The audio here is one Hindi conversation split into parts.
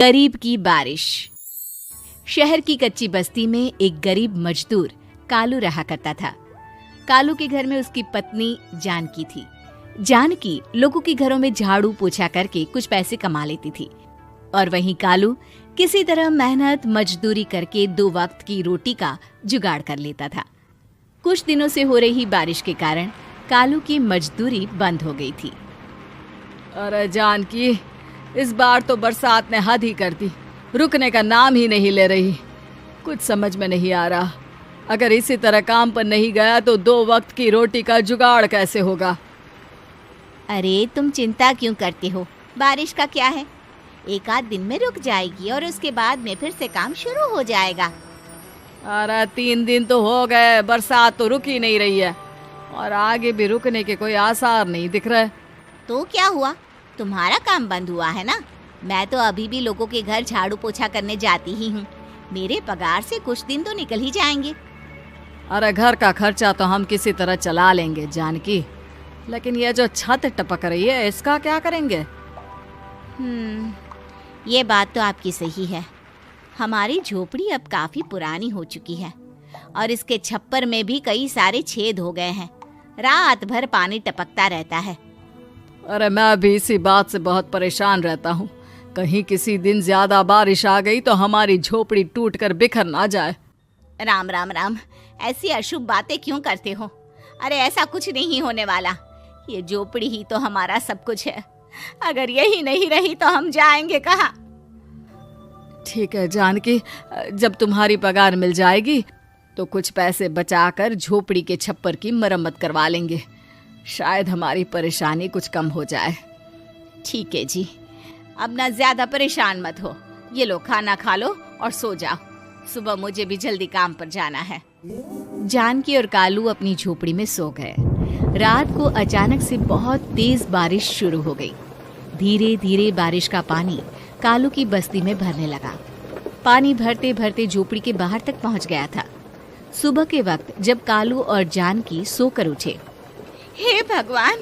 गरीब की बारिश। शहर की कच्ची बस्ती में एक गरीब मजदूर कालू रहा करता था। कालू के घर में उसकी पत्नी जानकी थी। जानकी लोगों के घरों में झाड़ू पोछा करके कुछ पैसे कमा लेती थी और वहीं कालू किसी तरह मेहनत मजदूरी करके 2 वक्त की रोटी का जुगाड़ कर लेता था। कुछ दिनों से हो रही बारिश के कारण कालू की मजदूरी बंद हो गई थी। अरे जानकी, इस बार तो बरसात ने हद ही कर दी, रुकने का नाम ही नहीं ले रही। कुछ समझ में नहीं आ रहा, अगर इसी तरह काम पर नहीं गया तो 2 वक्त की रोटी का जुगाड़ कैसे होगा। अरे तुम चिंता क्यों करते हो, बारिश का क्या है, 1 आध दिन में रुक जाएगी और उसके बाद में फिर से काम शुरू हो जाएगा। अरे 3 दिन तो हो गए, बरसात तो रुक ही नहीं रही है और आगे भी रुकने के कोई आसार नहीं दिख रहे। तो क्या हुआ, तुम्हारा काम बंद हुआ है ना। मैं तो अभी भी लोगों के घर झाड़ू पोछा करने जाती ही हूँ। मेरे पगार से कुछ दिन तो निकल ही जाएंगे। अरे घर का खर्चा तो हम किसी तरह चला लेंगे जानकी, लेकिन ये जो छत टपक रही है इसका क्या करेंगे। ये बात तो आपकी सही है। हमारी झोपड़ी अब काफी पुरानी हो चुकी है और इसके छप्पर में भी कई सारे छेद हो गए हैं। रात भर पानी टपकता रहता है। अरे मैं भी इसी बात से बहुत परेशान रहता हूँ। कहीं किसी दिन ज्यादा बारिश आ गई तो हमारी झोपड़ी टूटकर बिखर ना जाए। राम राम राम, ऐसी अशुभ बातें क्यों करते हो। अरे ऐसा कुछ नहीं होने वाला। ये झोपड़ी ही तो हमारा सब कुछ है। अगर यही नहीं रही तो हम जाएंगे कहाँ। ठीक है जानकी, जब तुम्हारी पगार मिल जाएगी तो कुछ पैसे बचाकर झोपड़ी के छप्पर की मरम्मत करवा लेंगे। शायद हमारी परेशानी कुछ कम हो जाए। ठीक है जी, अब ना ज्यादा परेशान मत हो। ये लो, खाना खा लो और सो जाओ। सुबह मुझे भी जल्दी काम पर जाना है। जानकी और कालू अपनी झोपड़ी में सो गए। रात को अचानक से बहुत तेज बारिश शुरू हो गई। धीरे धीरे बारिश का पानी कालू की बस्ती में भरने लगा। पानी भरते भरते झोपड़ी के बाहर तक पहुंच गया था। सुबह के वक्त जब कालू और जानकी सोकर उठे, हे भगवान,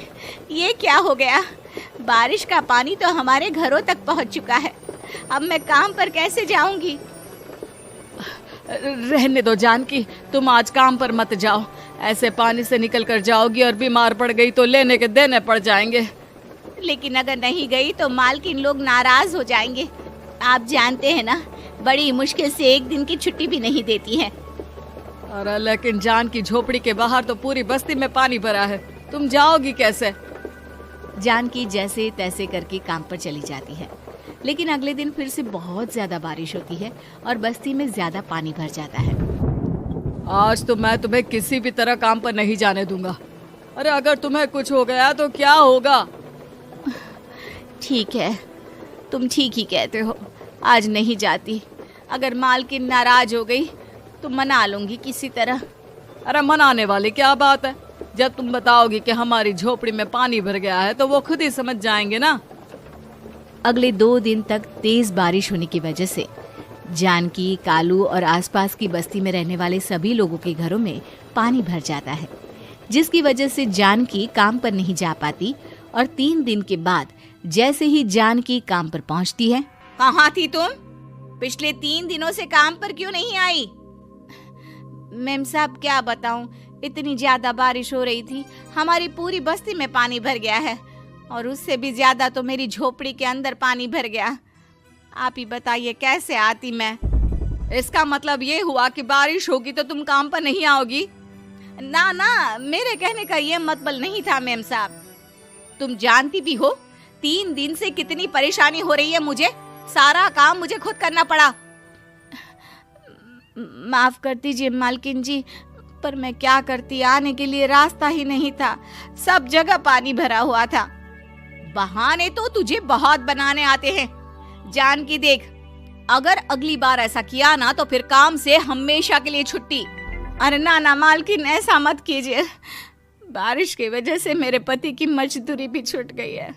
ये क्या हो गया। बारिश का पानी तो हमारे घरों तक पहुंच चुका है। अब मैं काम पर कैसे जाऊंगी। रहने दो जानकी, तुम आज काम पर मत जाओ। ऐसे पानी से निकल कर जाओगी और बीमार पड़ गई तो लेने के देने पड़ जाएंगे। लेकिन अगर नहीं गई तो मालकिन लोग नाराज हो जाएंगे। आप जानते हैं ना, बड़ी मुश्किल से 1 दिन की छुट्टी भी नहीं देती है। अरे लेकिन जानकी, झोपड़ी के बाहर तो पूरी बस्ती में पानी भरा है, तुम जाओगी कैसे। जानकी जैसे तैसे करके काम पर चली जाती है, लेकिन अगले दिन फिर से बहुत ज्यादा बारिश होती है और बस्ती में ज्यादा पानी भर जाता है। आज तो मैं तुम्हें किसी भी तरह काम पर नहीं जाने दूंगा। अरे अगर तुम्हें कुछ हो गया तो क्या होगा। ठीक है, तुम ठीक ही कहते हो, आज नहीं जाती। अगर मालकिन नाराज हो गई तो मना लूंगी किसी तरह। अरे मनाने वाली क्या बात है, जब तुम बताओगी कि हमारी झोपड़ी में पानी भर गया है तो वो खुद ही समझ जाएंगे ना। अगले 2 दिन तक तेज बारिश होने की वजह से जानकी, कालू और आसपास की बस्ती में रहने वाले सभी लोगों के घरों में पानी भर जाता है, जिसकी वजह से जानकी काम पर नहीं जा पाती। और 3 दिन के बाद जैसे ही जानकी काम पर पहुंचती है, कहाँ थी तुम? पिछले 3 दिनों से काम पर क्यों नहीं आई? मेम साहब क्या बताऊं, इतनी ज्यादा बारिश हो रही थी, हमारी पूरी बस्ती में पानी भर गया है और उससे भी ज्यादा तो मेरी झोपड़ी के अंदर पानी भर गया। आप ही बताइए कैसे आती मैं। इसका मतलब ये हुआ कि बारिश होगी तो तुम काम पर नहीं आओगी। ना ना, मेरे कहने का ये मतलब नहीं था मेम साहब। तुम जानती भी हो 3 दिन से कितनी परेशानी हो रही है मुझे। सारा काम मुझे खुद करना पड़ा। माफ कर दीजिए मालकिन जी, पर मैं क्या करती, आने के लिए रास्ता ही नहीं था। सब जगह पानी भरा हुआ था। बहाने तो तुझे बहुत बनाने आते हैं। जानकी देख, अगर अगली बार ऐसा किया ना तो फिर काम से हमेशा के लिए छुट्टी। अरे ना ना मालकिन, ऐसा मत कीजिए। बारिश की वजह से मेरे पति की मजदूरी भी छूट गई है।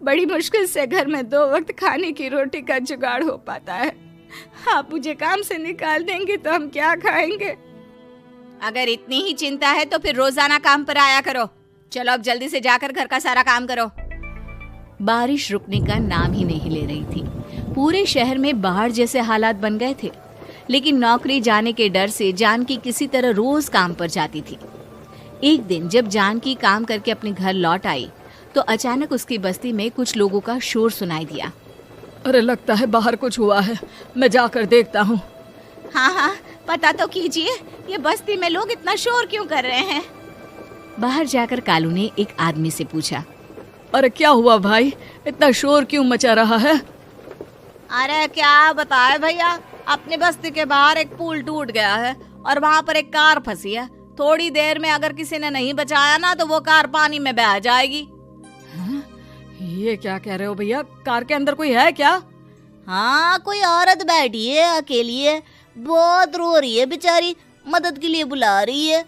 बड़ी मुश्किल से घर में 2 वक्त खाने की रोटी का जुगाड़ हो पाता है। आप मुझे काम से निकाल देंगे तो हम क्या खाएंगे। अगर इतनी ही चिंता है तो फिर रोजाना काम पर आया करो। चलो अब जल्दी से जाकर घर का सारा काम करो। बारिश रुकने का नाम ही नहीं ले रही थी। पूरे शहर में बाढ़ जैसे हालात बन गए थे, लेकिन नौकरी जाने के डर से जानकी किसी तरह रोज काम पर जाती थी। एक दिन जब जानकी काम करके अपने घर लौट आई तो अचानक उसकी बस्ती में कुछ लोगों का शोर सुनाई दिया। अरे लगता है बाहर कुछ हुआ है, मैं जाकर देखता हूँ। हाँ हाँ, पता तो कीजिए, ये बस्ती में लोग इतना शोर क्यों कर रहे हैं। बाहर जाकर कालू ने एक आदमी से पूछा, अरे क्या हुआ भाई, इतना शोर क्यों मचा रहा है? अरे क्या बताए भैया, अपने बस्ती के बाहर एक पुल टूट गया है और वहाँ पर एक कार फंसी है। थोड़ी देर में अगर किसी ने नहीं बचाया ना तो वो कार पानी में बह जाएगी। ये क्या कह रहे हो भैया, कार के अंदर कोई है क्या? हाँ, कोई औरत बैठी है, अकेली है, बहुत रो रही है बेचारी, मदद के लिए बुला रही है।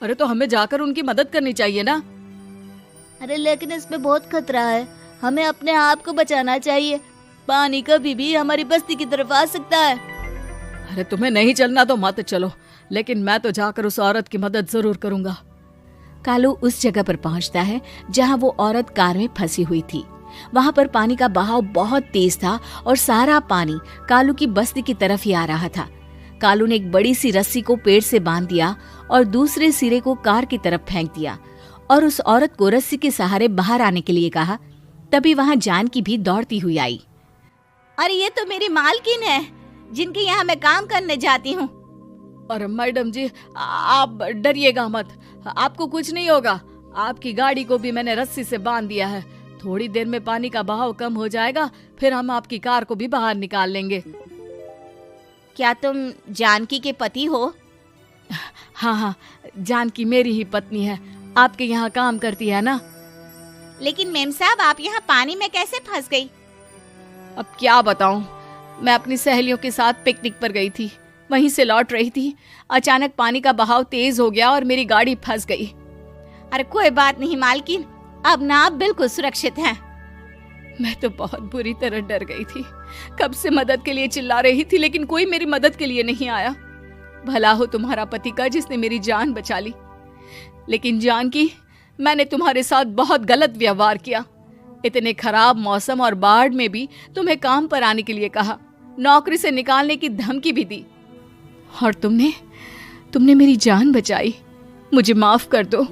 अरे तो हमें जाकर उनकी मदद करनी चाहिए ना। अरे लेकिन इसमें बहुत खतरा है, हमें अपने आप को बचाना चाहिए। पानी कभी भी हमारी बस्ती की तरफ आ सकता है। अरे तुम्हें नहीं चलना तो मत चलो, लेकिन मैं तो जाकर उस औरत की मदद जरूर करूंगा। कालू उस जगह पर पहुंचता है जहां वो औरत कार में फंसी हुई थी। वहां पर पानी का बहाव बहुत तेज था और सारा पानी कालू की बस्ती की तरफ ही आ रहा था। कालू ने एक बड़ी सी रस्सी को पेड़ से बांध दिया और दूसरे सिरे को कार की तरफ फेंक दिया और उस औरत को रस्सी के सहारे बाहर आने के लिए कहा। तभी वहां जानकी भी दौड़ती हुई आई। अरे ये तो मेरी मालकिन है, जिनके यहाँ मैं काम करने जाती हूँ। अरे मैडम जी, आप डरिएगा मत, आपको कुछ नहीं होगा। आपकी गाड़ी को भी मैंने रस्सी से बांध दिया है। थोड़ी देर में पानी का बहाव कम हो जाएगा, फिर हम आपकी कार को भी बाहर निकाल लेंगे। क्या तुम जानकी के पति हो? हाँ हाँ, जानकी मेरी ही पत्नी है, आपके यहाँ काम करती है ना। लेकिन मेम साहब, आप यहाँ पानी में कैसे फंस गई? अब क्या बताऊं, मैं अपनी सहेलियों के साथ पिकनिक पर गई थी, वहीं से लौट रही थी। अचानक पानी का बहाव तेज हो गया और मेरी गाड़ी फंस गई। अरे कोई बात नहीं मालकिन, अब ना आप बिल्कुल सुरक्षित हैं। मैं तो बहुत बुरी तरह डर गई थी, कब से मदद के लिए चिल्ला रही थी, लेकिन कोई मेरी मदद के लिए नहीं आया। भला हो तुम्हारा पति का जिसने मेरी जान बचा ली। लेकिन जानकी, मैंने तुम्हारे साथ बहुत गलत व्यवहार किया। इतने खराब मौसम और बाढ़ में भी तुम्हें काम पर आने के लिए कहा, नौकरी से निकालने की धमकी भी दी, और तुमने मेरी जान बचाई। मुझे माफ कर दो।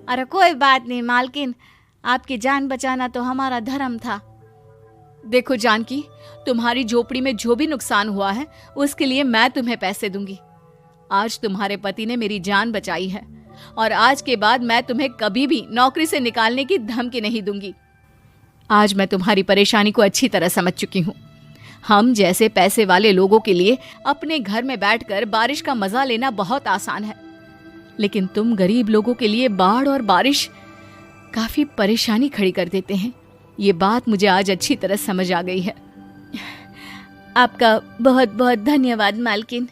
अरे कोई बात नहीं मालकिन, आपकी जान बचाना तो हमारा धर्म था। देखो जानकी, तुम्हारी झोपड़ी में जो भी नुकसान हुआ है उसके लिए मैं तुम्हें पैसे दूंगी। आज तुम्हारे पति ने मेरी जान बचाई है और आज के बाद मैं तुम्हें कभी भी नौकरी से निकालने की धमकी नहीं दूंगी। आज मैं तुम्हारी परेशानी को अच्छी तरह समझ चुकी हूँ। हम जैसे पैसे वाले लोगों के लिए अपने घर में बैठकर बारिश का मजा लेना बहुत आसान है, लेकिन तुम गरीब लोगों के लिए बाढ़ और बारिश काफी परेशानी खड़ी कर देते हैं। ये बात मुझे आज अच्छी तरह समझ आ गई है। आपका बहुत बहुत धन्यवाद मालकिन।